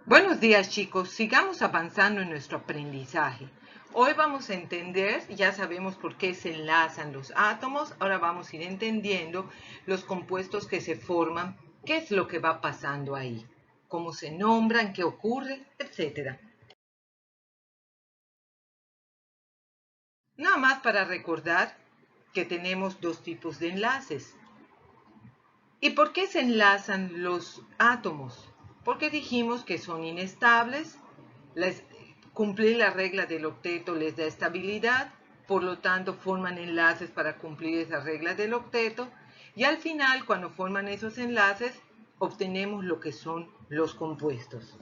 Buenos días, chicos, sigamos avanzando en nuestro aprendizaje. Hoy vamos a entender, ya sabemos por qué se enlazan los átomos, ahora vamos a ir entendiendo los compuestos que se forman, qué es lo que va pasando ahí, cómo se nombran, qué ocurre, etc. Nada más para recordar que tenemos dos tipos de enlaces. ¿Y por qué se enlazan los átomos? Porque dijimos que son inestables, cumplir la regla del octeto les da estabilidad, por lo tanto forman enlaces para cumplir esa regla del octeto, y al final, cuando forman esos enlaces, obtenemos lo que son los compuestos.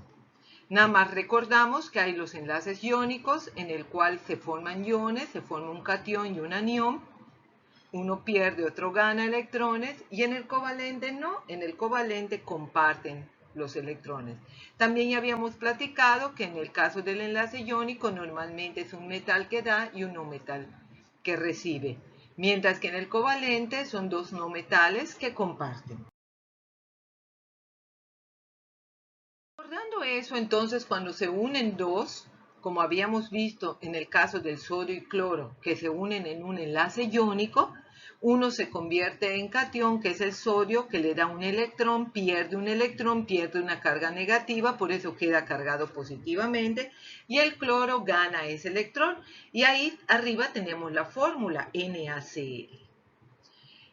Nada más recordamos que hay los enlaces iónicos en el cual se forman iones, se forma un catión y un anión, uno pierde, otro gana electrones, y en el covalente no, en el covalente comparten los electrones. También ya habíamos platicado que en el caso del enlace iónico normalmente es un metal que da y un no metal que recibe, mientras que en el covalente son dos no metales que comparten. Recordando eso, entonces, cuando se unen dos, como habíamos visto en el caso del sodio y cloro, que se unen en un enlace iónico, uno se convierte en catión, que es el sodio, que le da un electrón, pierde una carga negativa, por eso queda cargado positivamente, y el cloro gana ese electrón, y ahí arriba tenemos la fórmula NaCl.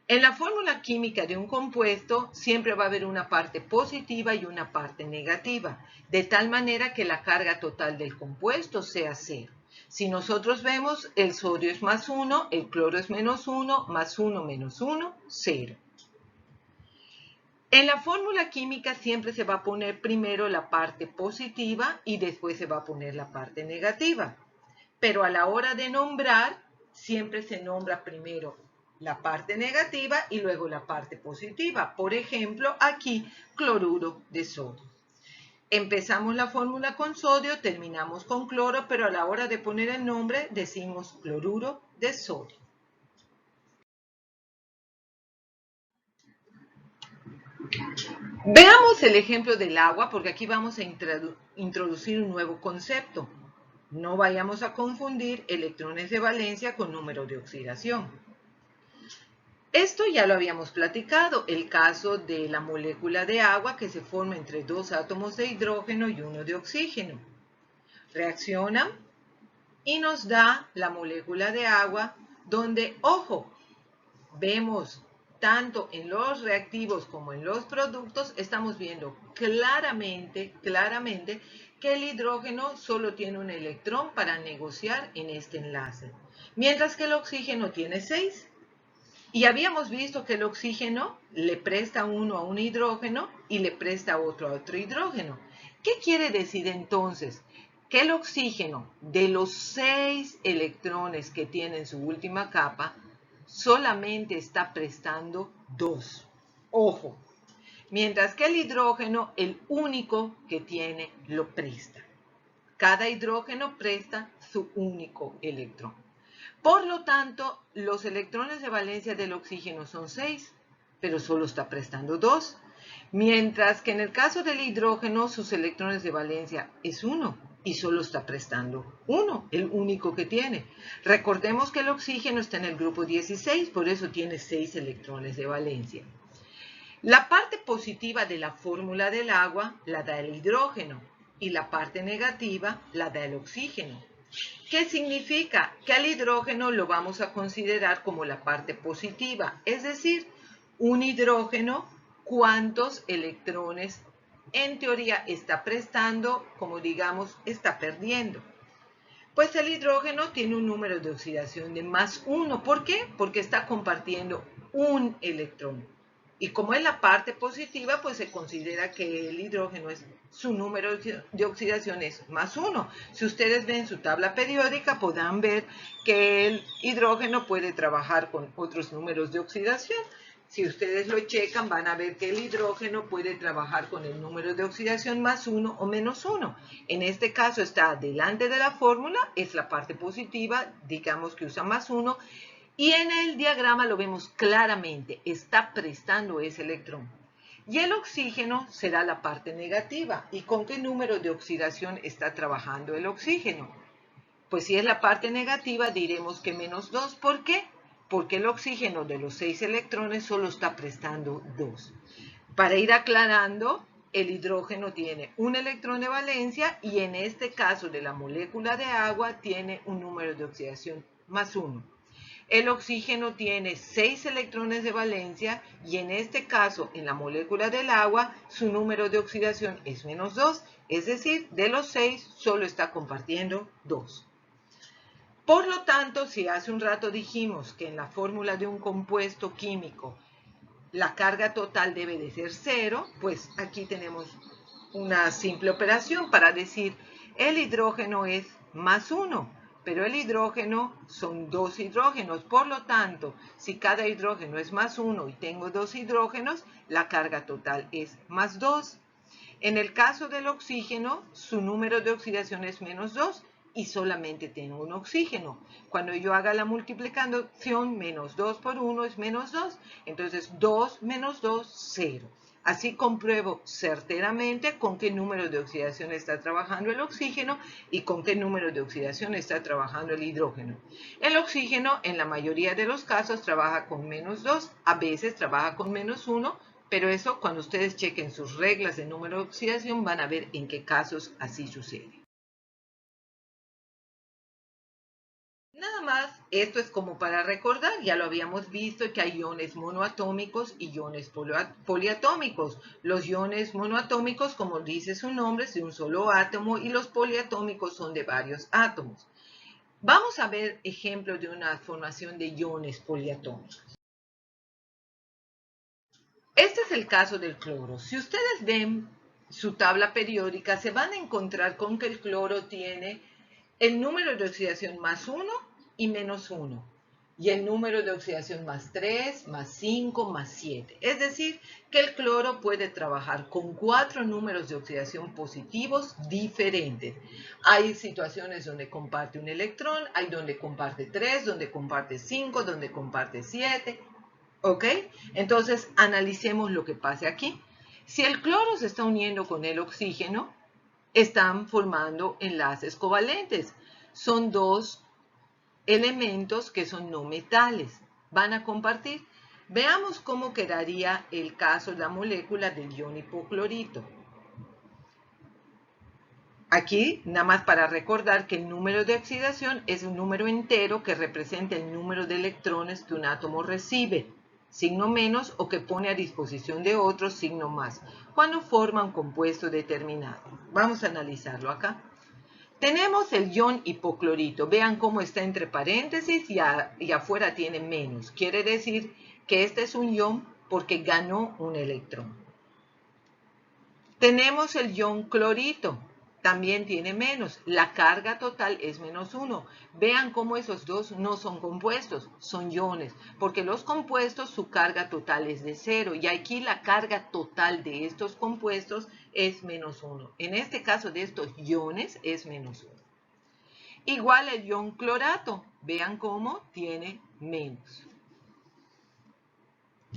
En la fórmula química de un compuesto siempre va a haber una parte positiva y una parte negativa, de tal manera que la carga total del compuesto sea cero. Si nosotros vemos, el sodio es más 1, el cloro es menos 1, más 1 menos 1, 0. En la fórmula química siempre se va a poner primero la parte positiva y después se va a poner la parte negativa. Pero a la hora de nombrar, siempre se nombra primero la parte negativa y luego la parte positiva. Por ejemplo, aquí, cloruro de sodio. Empezamos la fórmula con sodio, terminamos con cloro, pero a la hora de poner el nombre decimos cloruro de sodio. Veamos el ejemplo del agua, porque aquí vamos a introducir un nuevo concepto. No vayamos a confundir electrones de valencia con número de oxidación. Esto ya lo habíamos platicado, el caso de la molécula de agua que se forma entre dos átomos de hidrógeno y uno de oxígeno. Reaccionan y nos da la molécula de agua donde, ojo, vemos tanto en los reactivos como en los productos, estamos viendo claramente que el hidrógeno solo tiene un electrón para negociar en este enlace, mientras que el oxígeno tiene 6. Y habíamos visto que el oxígeno le presta uno a un hidrógeno y le presta otro a otro hidrógeno. ¿Qué quiere decir entonces? Que el oxígeno, de los 6 electrones que tiene en su última capa, solamente está prestando 2. Ojo, mientras que el hidrógeno, el único que tiene, lo presta. Cada hidrógeno presta su único electrón. Por lo tanto, los electrones de valencia del oxígeno son 6, pero solo está prestando 2. Mientras que en el caso del hidrógeno, sus electrones de valencia es 1 y solo está prestando 1, el único que tiene. Recordemos que el oxígeno está en el grupo 16, por eso tiene 6 electrones de valencia. La parte positiva de la fórmula del agua la da el hidrógeno y la parte negativa la da el oxígeno. ¿Qué significa? Que al hidrógeno lo vamos a considerar como la parte positiva, es decir, un hidrógeno, ¿cuántos electrones en teoría está prestando? Como digamos, está perdiendo. Pues el hidrógeno tiene un número de oxidación de más 1. ¿Por qué? Porque está compartiendo un electrón. Y como es la parte positiva, pues se considera que el hidrógeno su número de oxidación es más 1. Si ustedes ven su tabla periódica, podrán ver que el hidrógeno puede trabajar con otros números de oxidación. Si ustedes lo checan, van a ver que el hidrógeno puede trabajar con el número de oxidación más 1 o menos 1. En este caso está delante de la fórmula, es la parte positiva, digamos que usa más 1, y en el diagrama lo vemos claramente, está prestando ese electrón. Y el oxígeno será la parte negativa. ¿Y con qué número de oxidación está trabajando el oxígeno? Pues si es la parte negativa, diremos que menos 2. ¿Por qué? Porque el oxígeno de los 6 electrones solo está prestando 2. Para ir aclarando, el hidrógeno tiene un electrón de valencia y en este caso de la molécula de agua tiene un número de oxidación más 1. El oxígeno tiene 6 electrones de valencia y en este caso, en la molécula del agua, su número de oxidación es menos 2, es decir, de los 6 solo está compartiendo 2. Por lo tanto, si hace un rato dijimos que en la fórmula de un compuesto químico la carga total debe de ser 0, pues aquí tenemos una simple operación para decir el hidrógeno es más 1, pero el hidrógeno son 2 hidrógenos, por lo tanto, si cada hidrógeno es más 1 y tengo 2 hidrógenos, la carga total es más 2. En el caso del oxígeno, su número de oxidación es menos 2 y solamente tengo un oxígeno. Cuando yo haga la multiplicación, menos 2 por 1 es menos 2. Entonces, 2 menos 2, 0. Así compruebo certeramente con qué número de oxidación está trabajando el oxígeno y con qué número de oxidación está trabajando el hidrógeno. El oxígeno, en la mayoría de los casos, trabaja con menos 2, a veces trabaja con menos 1, pero eso, cuando ustedes chequen sus reglas de número de oxidación, van a ver en qué casos así sucede. Nada más, esto es como para recordar, ya lo habíamos visto que hay iones monoatómicos y iones poliatómicos. Los iones monoatómicos, como dice su nombre, es de un solo átomo y los poliatómicos son de varios átomos. Vamos a ver ejemplos de una formación de iones poliatómicos. Este es el caso del cloro. Si ustedes ven su tabla periódica, se van a encontrar con que el cloro tiene el número de oxidación más 1 y menos 1. Y el número de oxidación más 3, más 5, más 7. Es decir, que el cloro puede trabajar con 4 números de oxidación positivos diferentes. Hay situaciones donde comparte un electrón, hay donde comparte 3, donde comparte 5, donde comparte 7. ¿Ok? Entonces, analicemos lo que pasa aquí. Si el cloro se está uniendo con el oxígeno, están formando enlaces covalentes. Son dos elementos que son no metales. Van a compartir. Veamos cómo quedaría el caso de la molécula del ion hipoclorito. Aquí, nada más para recordar que el número de oxidación es un número entero que representa el número de electrones que un átomo recibe, signo menos, o que pone a disposición de otro, signo más, cuando forma un compuesto determinado. Vamos a analizarlo acá. Tenemos el ion hipoclorito. Vean cómo está entre paréntesis y afuera tiene menos. Quiere decir que este es un ion porque ganó un electrón. Tenemos el ion clorito. También tiene menos. La carga total es menos 1. Vean cómo esos dos no son compuestos, son iones, porque los compuestos su carga total es de 0 y aquí la carga total de estos compuestos es menos 1. En este caso de estos iones es menos 1. Igual el ion clorato. Vean cómo tiene menos.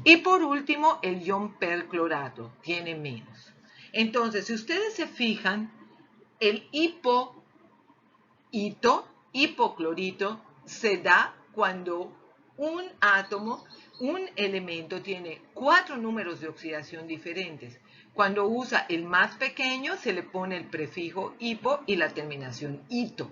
Y por último el ion perclorato tiene menos. Entonces, si ustedes se fijan, el hipoclorito, se da cuando un átomo, un elemento tiene 4 números de oxidación diferentes. Cuando usa el más pequeño, se le pone el prefijo hipo y la terminación ito.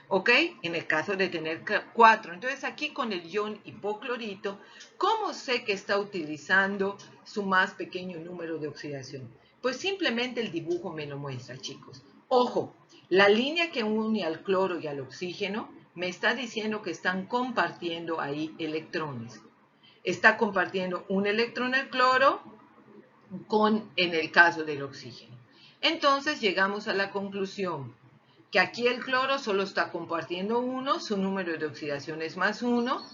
¿Ok? En el caso de tener 4. Entonces aquí con el ion hipoclorito, ¿cómo sé que está utilizando su más pequeño número de oxidación? Pues simplemente el dibujo me lo muestra, chicos. Ojo, la línea que une al cloro y al oxígeno me está diciendo que están compartiendo ahí electrones. Está compartiendo un electrón el cloro en el caso del oxígeno. Entonces llegamos a la conclusión que aquí el cloro solo está compartiendo 1, su número de oxidación es más 1.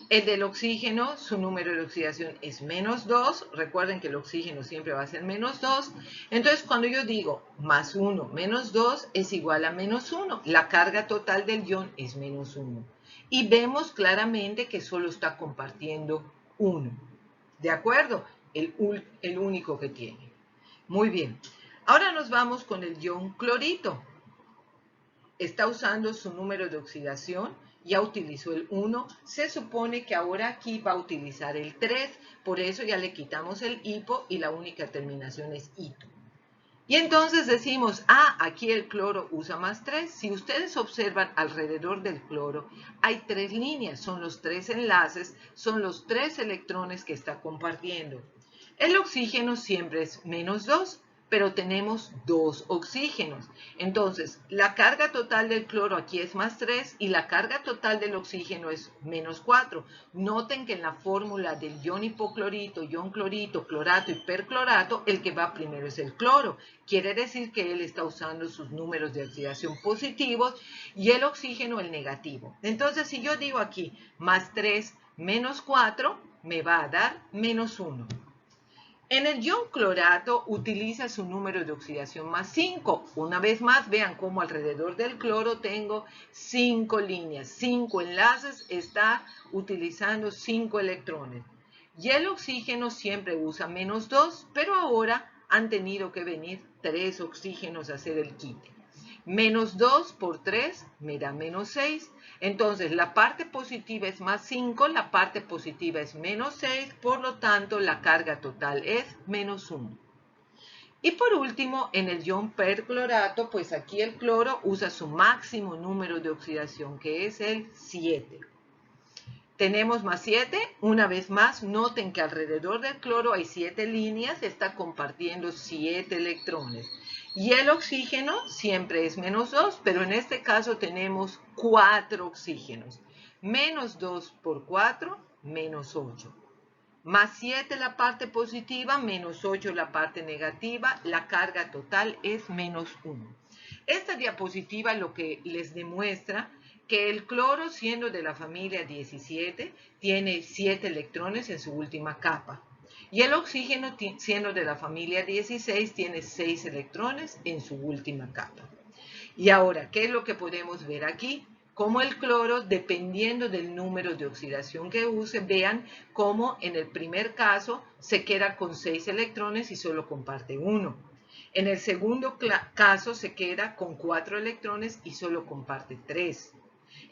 El del oxígeno, su número de oxidación es menos 2. Recuerden que el oxígeno siempre va a ser menos 2. Entonces, cuando yo digo más 1 menos 2 es igual a menos 1. La carga total del ion es menos 1. Y vemos claramente que solo está compartiendo 1. ¿De acuerdo? el único que tiene. Muy bien. Ahora nos vamos con el ion clorito. Está usando su número de oxidación, ya utilizó el 1, se supone que ahora aquí va a utilizar el 3, por eso ya le quitamos el hipo y la única terminación es ito. Y entonces decimos, aquí el cloro usa más 3. Si ustedes observan alrededor del cloro, hay 3 líneas, son los 3 enlaces, son los 3 electrones que está compartiendo. El oxígeno siempre es menos 2, pero tenemos 2 oxígenos. Entonces, la carga total del cloro aquí es más 3 y la carga total del oxígeno es menos 4. Noten que en la fórmula del ion hipoclorito, ion clorito, clorato y perclorato, el que va primero es el cloro. Quiere decir que él está usando sus números de oxidación positivos y el oxígeno el negativo. Entonces, si yo digo aquí más 3 menos 4, me va a dar menos 1. En el ion clorato utiliza su número de oxidación más 5. Una vez más, vean cómo alrededor del cloro tengo 5 líneas, 5 enlaces, está utilizando 5 electrones. Y el oxígeno siempre usa menos 2, pero ahora han tenido que venir 3 oxígenos a hacer el quite. Menos 2 por 3 me da menos 6. Entonces, la parte positiva es más 5, la parte positiva es menos 6, por lo tanto, la carga total es menos 1. Y por último, en el ion perclorato, pues aquí el cloro usa su máximo número de oxidación, que es el 7. Tenemos más 7, una vez más, noten que alrededor del cloro hay 7 líneas, está compartiendo 7 electrones. Y el oxígeno siempre es menos 2, pero en este caso tenemos 4 oxígenos. Menos 2 por 4, menos 8. Más 7 la parte positiva, menos 8 la parte negativa, la carga total es menos 1. Esta diapositiva lo que les demuestra que el cloro, siendo de la familia 17, tiene 7 electrones en su última capa. Y el oxígeno, siendo de la familia 16, tiene 6 electrones en su última capa. Y ahora, ¿qué es lo que podemos ver aquí? Como el cloro, dependiendo del número de oxidación que use, vean cómo en el primer caso se queda con 6 electrones y solo comparte 1. En el segundo caso se queda con 4 electrones y solo comparte 3.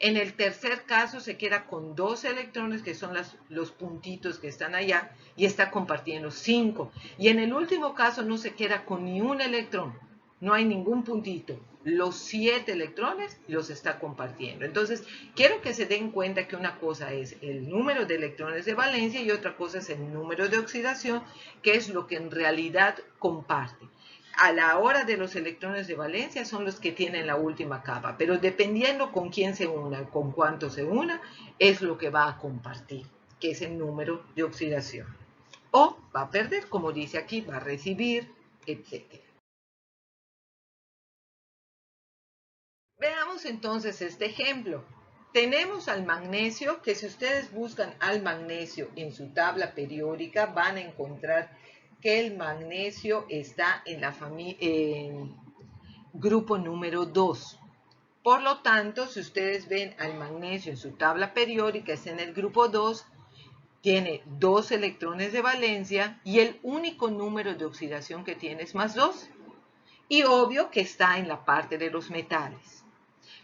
En el tercer caso se queda con 2 electrones, que son los puntitos que están allá, y está compartiendo 5. Y en el último caso no se queda con ni un electrón, no hay ningún puntito. Los 7 electrones los está compartiendo. Entonces, quiero que se den cuenta que una cosa es el número de electrones de valencia y otra cosa es el número de oxidación, que es lo que en realidad comparte. A la hora de los electrones de valencia son los que tienen la última capa, pero dependiendo con quién se una, con cuánto se una, es lo que va a compartir, que es el número de oxidación. O va a perder, como dice aquí, va a recibir, etc. Veamos entonces este ejemplo. Tenemos al magnesio, que si ustedes buscan al magnesio en su tabla periódica, van a encontrar que el magnesio está en grupo número 2. Por lo tanto, si ustedes ven al magnesio en su tabla periódica, está en el grupo 2, tiene 2 electrones de valencia y el único número de oxidación que tiene es más 2. Y obvio que está en la parte de los metales.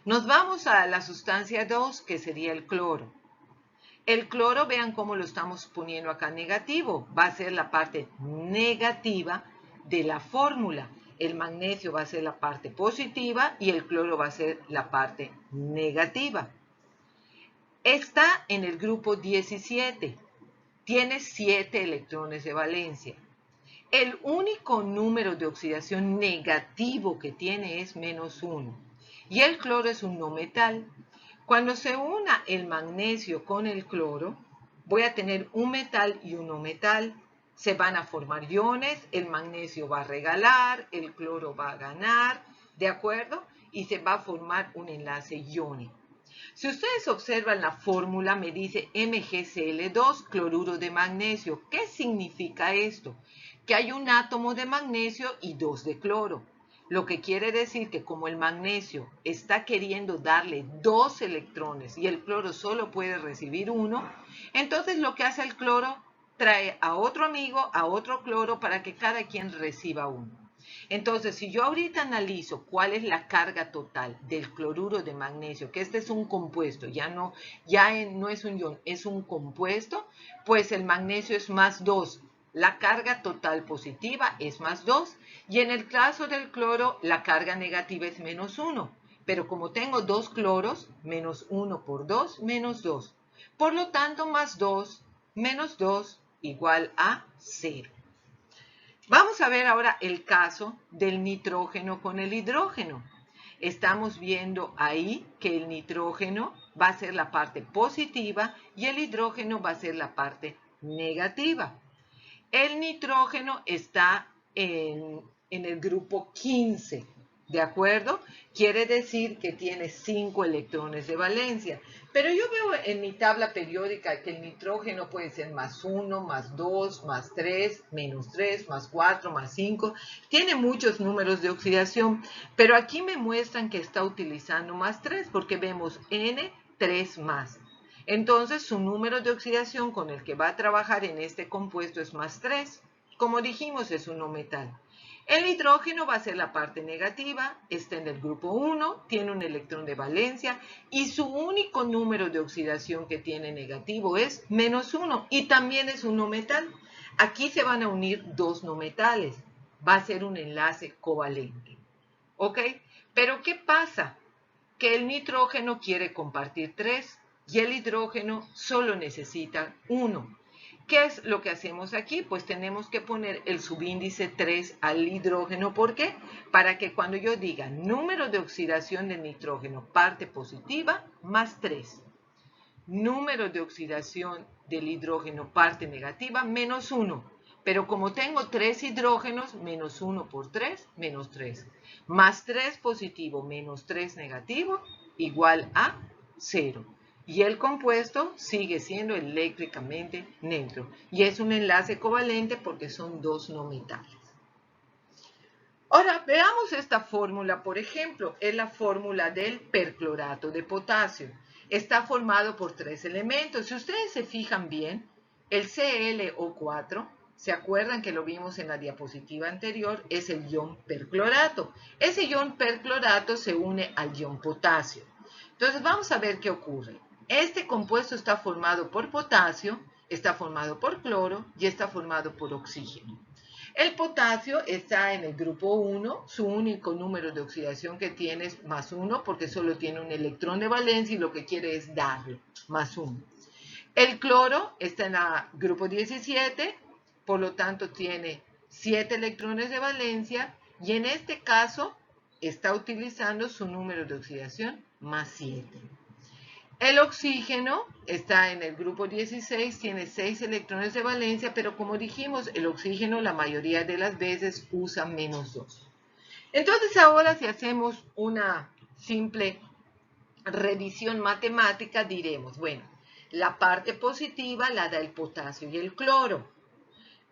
Nos vamos a la sustancia 2, que sería el cloro. El cloro, vean cómo lo estamos poniendo acá negativo. Va a ser la parte negativa de la fórmula. El magnesio va a ser la parte positiva y el cloro va a ser la parte negativa. Está en el grupo 17. Tiene 7 electrones de valencia. El único número de oxidación negativo que tiene es menos 1. Y el cloro es un no metal. Cuando se una el magnesio con el cloro, voy a tener un metal y un no metal. Se van a formar iones, el magnesio va a regalar, el cloro va a ganar, ¿de acuerdo? Y se va a formar un enlace iónico. Si ustedes observan la fórmula, me dice MgCl2, cloruro de magnesio. ¿Qué significa esto? Que hay un átomo de magnesio y 2 de cloro. Lo que quiere decir que como el magnesio está queriendo darle 2 electrones y el cloro solo puede recibir 1, entonces lo que hace el cloro trae a otro amigo, a otro cloro, para que cada quien reciba uno. Entonces, si yo ahorita analizo cuál es la carga total del cloruro de magnesio, que este es un compuesto, ya no es un ion, es un compuesto, pues el magnesio es más 2. La carga total positiva es más 2. Y en el caso del cloro, la carga negativa es menos 1. Pero como tengo dos cloros, menos 1 por 2, menos 2. Por lo tanto, más 2 menos 2 igual a 0. Vamos a ver ahora el caso del nitrógeno con el hidrógeno. Estamos viendo ahí que el nitrógeno va a ser la parte positiva y el hidrógeno va a ser la parte negativa. El nitrógeno está en el grupo 15, ¿de acuerdo? Quiere decir que tiene 5 electrones de valencia. Pero yo veo en mi tabla periódica que el nitrógeno puede ser más 1, más 2, más 3, menos 3, más 4, más 5. Tiene muchos números de oxidación, pero aquí me muestran que está utilizando más 3 porque vemos N3 más. Entonces, su número de oxidación con el que va a trabajar en este compuesto es más 3. Como dijimos, es un no metal. El hidrógeno va a ser la parte negativa, está en el grupo 1, tiene un electrón de valencia y su único número de oxidación que tiene negativo es menos 1 y también es un no metal. Aquí se van a unir dos no metales. Va a ser un enlace covalente. ¿Ok? Pero ¿qué pasa? Que el nitrógeno quiere compartir 3 y el hidrógeno solo necesita 1. ¿Qué es lo que hacemos aquí? Pues tenemos que poner el subíndice 3 al hidrógeno. ¿Por qué? Para que cuando yo diga número de oxidación del nitrógeno parte positiva, más 3. Número de oxidación del hidrógeno parte negativa, menos 1. Pero como tengo 3 hidrógenos, menos 1 por 3, menos 3. Más 3 positivo menos 3 negativo, igual a 0. Y el compuesto sigue siendo eléctricamente neutro. Y es un enlace covalente porque son dos no metales. Ahora, veamos esta fórmula, por ejemplo, es la fórmula del perclorato de potasio. Está formado por 3 elementos. Si ustedes se fijan bien, el ClO4, ¿se acuerdan que lo vimos en la diapositiva anterior? Es el ion perclorato. Ese ion perclorato se une al ion potasio. Entonces, vamos a ver qué ocurre. Este compuesto está formado por potasio, está formado por cloro y está formado por oxígeno. El potasio está en el grupo 1, su único número de oxidación que tiene es más 1 porque solo tiene un electrón de valencia y lo que quiere es darlo, más 1. El cloro está en el grupo 17, por lo tanto tiene 7 electrones de valencia y en este caso está utilizando su número de oxidación más 7. El oxígeno está en el grupo 16, tiene 6 electrones de valencia, pero como dijimos, el oxígeno la mayoría de las veces usa menos 2. Entonces ahora si hacemos una simple revisión matemática, diremos, bueno, la parte positiva la da el potasio y el cloro.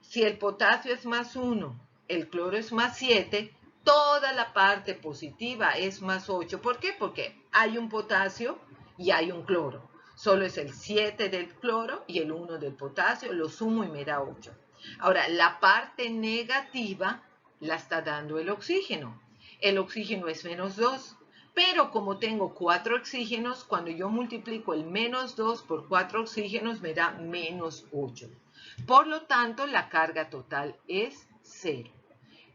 Si el potasio es más 1, el cloro es más 7, toda la parte positiva es más 8. ¿Por qué? Porque hay un potasio y hay un cloro. Solo es el 7 del cloro y el 1 del potasio, lo sumo y me da 8. Ahora, la parte negativa la está dando el oxígeno. El oxígeno es menos 2. Pero como tengo 4 oxígenos, cuando yo multiplico el menos 2 por 4 oxígenos me da menos 8. Por lo tanto, la carga total es 0.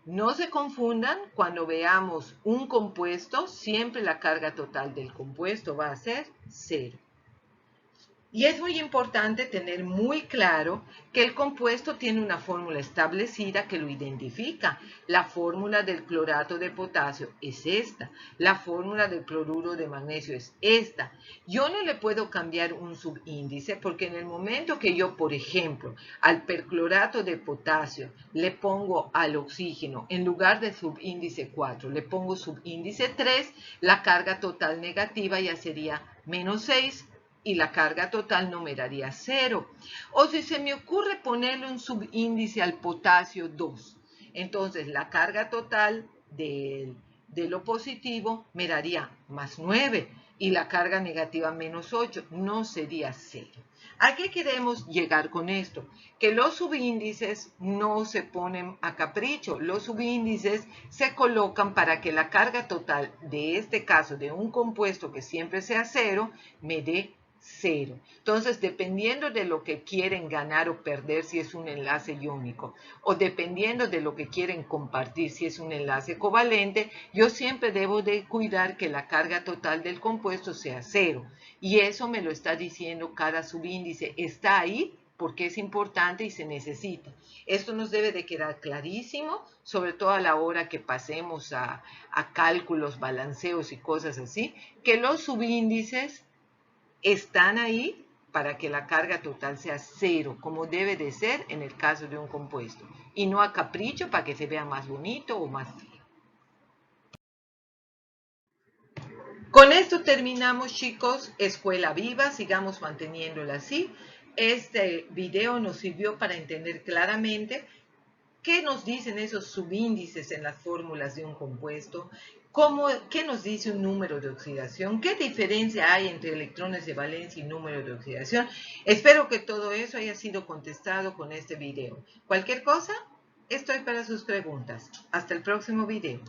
No se confundan, cuando veamos un compuesto, siempre la carga total del compuesto va a ser 0. Y es muy importante tener muy claro que el compuesto tiene una fórmula establecida que lo identifica. La fórmula del clorato de potasio es esta. La fórmula del cloruro de magnesio es esta. Yo no le puedo cambiar un subíndice porque en el momento que yo, por ejemplo, al perclorato de potasio le pongo al oxígeno, en lugar de subíndice 4, le pongo subíndice 3, la carga total negativa ya sería menos 6. Y la carga total numeraría 0. O si se me ocurre ponerle un subíndice al potasio 2, entonces la carga total de lo positivo me daría más 9 y la carga negativa menos 8, no sería 0. ¿A qué queremos llegar con esto? Que los subíndices no se ponen a capricho. Los subíndices se colocan para que la carga total de este caso de un compuesto que siempre sea cero me dé cero. Entonces, dependiendo de lo que quieren ganar o perder, si es un enlace iónico, o dependiendo de lo que quieren compartir, si es un enlace covalente, yo siempre debo de cuidar que la carga total del compuesto sea cero. Y eso me lo está diciendo cada subíndice. Está ahí porque es importante y se necesita. Esto nos debe de quedar clarísimo, sobre todo a la hora que pasemos a cálculos, balanceos y cosas así, que los subíndices están ahí para que la carga total sea cero, como debe de ser en el caso de un compuesto, y no a capricho para que se vea más bonito o más feo. Con esto terminamos, chicos, Escuela Viva, sigamos manteniéndola así. Este video nos sirvió para entender claramente qué nos dicen esos subíndices en las fórmulas de un compuesto, qué nos dice un número de oxidación, qué diferencia hay entre electrones de valencia y número de oxidación. Espero que todo eso haya sido contestado con este video. Cualquier cosa, estoy para sus preguntas. Hasta el próximo video.